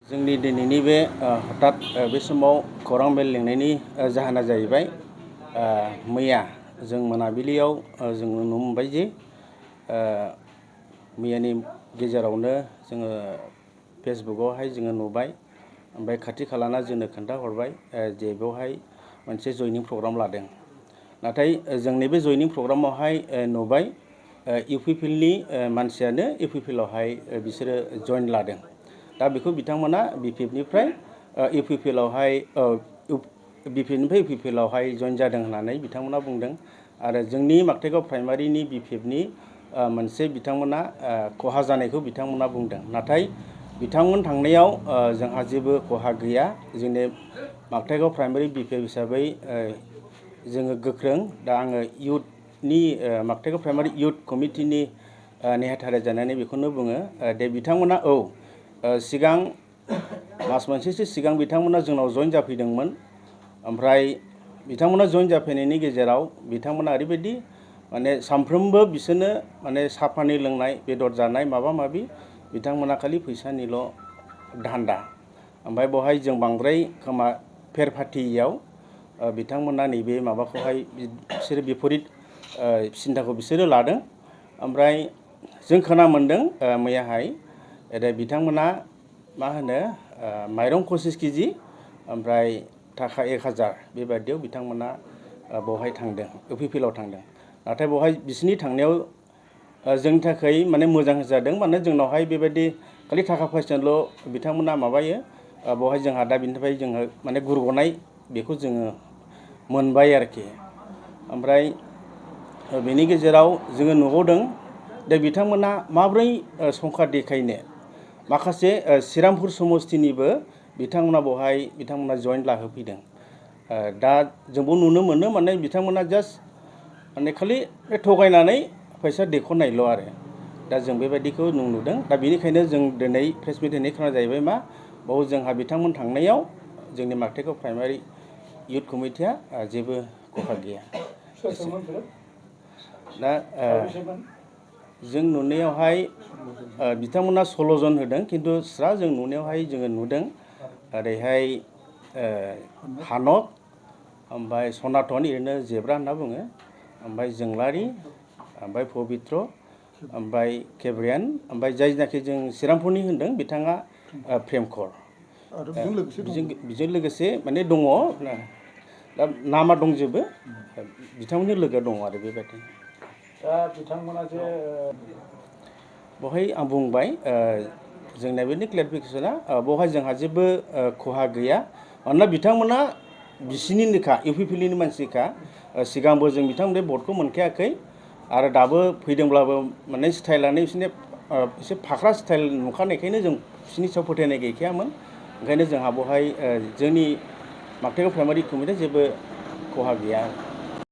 जोंनि दिनैनि बे हठात बे समाव खौरां मेल लिंनायनि जाहोना जाहैबाय मैया जों मोनाबिलियाव जों नुनो मोनबाय जे मैयानि गेजेरावनो जोङो फेसबुकआवहाय जोङो नुबाय ओमफ्राय खाथि खालाना जोंनो खोन्थाहरबाय जे बेवहाय मोनसे जयनिं प्रग्राम लादों। नाथाय जोंनि बे जयनिं प्रग्रामावहाय नुबाय इउपिपिएलनि मानसियानो इउपिपिएलआवहाय बिसोरो जइन लादों। दा बेखौ बिथांमोना बिपिएफनिफ्राय इउपिपिएलआवहाय बिपिएफनिफ्राय इउपिपिएलआवहाय जइन जादों होननानै बिथांमोना बुंदों आरो जोंनि माकथाइगाव प्राइमारिनि बिपिएफनि मोनसे बिथांमोना खहा जानायखौ बिथांमोना बुंदों। नाथाय बिथांमोन थांनायाव जोंहा जेबो खहा गैया। जोंनि माकथाइगाव प्राइमारि बिपिएफ हिसाबै जोङो गोख्रों। दा आङो इयुथनि माकथाइगाव प्राइमारि इयुथ कमिटिनि नेहाथारि जानानै बेखौनो बुङो दे बिथांमोना सिगां मास मोनसेसो सिगां बिथांमोना जोंनाव जइन जाफैदोंमोन। ओमफ्राय बिथांमोना जइन जाफैनायनि गेजेराव बिथांमोना ओरैबायदि माने सानफ्रोमबो बिसोरनो माने साहा पानि लोंनाय बेदर जानाय माबा माबि बिथांमोना खालि फैसानिल' धान्दा। ओमफ्राय बेवहाय जों बांद्राय खोमा फेर फाथियाव बिथांमोना नैबे माबाखौहाय बिसोरो बिपरित सिन्थाखौ बिसोरो लादों। ओमफ्राय जों खोना मोन्दों मैयाहाय बिथांमोना मा होनो माइरं 25 केजि ओमफ्राय थाखा 1000 बेबायदियाव बिथांमोना बेवहाय थांदों, इउपिपिएलआव थांदों। नाथाय बेवहाय बिसोरनि थांनायाव जोंनि थाखाय माने मोजां जादों। माने जोंनावहाय बेबायदि खालि थाखा फैसाल' बिथांमोना माबायो। बेवहाय जोंहा दा बिनिफ्राय जोङो माने गुरग'नाय बेखौ जोङो मोनबाय आरोखि। ओमफ्राय बेनि गेजेराव जोङो नुबावदों दा बिथांमोना माब्रै संखा देखायनो माखासे श्रीरामपुर समस्तिनिबो बिथांमोना बेवहाय बिथांमोना जइन लाहोफैदों। दा जोंबो नुनो मोनो माने बिथांमोना जास्ट माने खालि थगायनानै फैसा देख'नायल' आरो। दा जों बेबायदिखौ नुदों। दा बेनिखायनो जों दिनै प्रेस मिट होनाय खारना जाहैबाय मा बाव जोंहा बिथांमोन थांनायाव जोंनि माकथाइगाव प्राइमारि इयुथ कमिटिया जेबो खहा गैया। दा जों नुनायावहाय बिथांमोना 16 जन होदों। खिन्थु स्रा जों नुनायावहाय जोङो नुदों ओरैहाय हानक ओमफ्राय सनातन ओरैनो जेब्रा होनना बुङो, ओमफ्राय जोंलारि, ओमफ्राय पबित्र, ओमफ्राय केब्रियान, ओमफ्राय जायनाखि जों श्रीरामपुरनि होनदों बिथाङा प्रेमकर। बेजों लोगोसे माने दङ। दा नामा दंजोबो बिथांमोननि लोगो दङ आरो बेबायदि। दा बिथांमोना जे बेवहाय आं बुंबाय जोंना बेनि क्लेरिफिकेसना बेवहाय जोंहा जेबो खहा गैया। मानोना बिथांमोना बिसिनिनोखा इउपिपिएलनि मानसिखा। सिगांबो जों बिथांमोननि भटखौ मोनखायाखै आरो दाबो फैदोंब्लाबो माने स्टाइलानो बिसोरनि एसे फाख्रा स्टाइल नुखानायखायनो जों बिसोरनि सायाव फोथायनाय गैखायामोन। ओंखायनो जोंहा बेवहाय जोंनि माकथाइगाव प्राइमारि कमिटिया जेबो खहा गैया।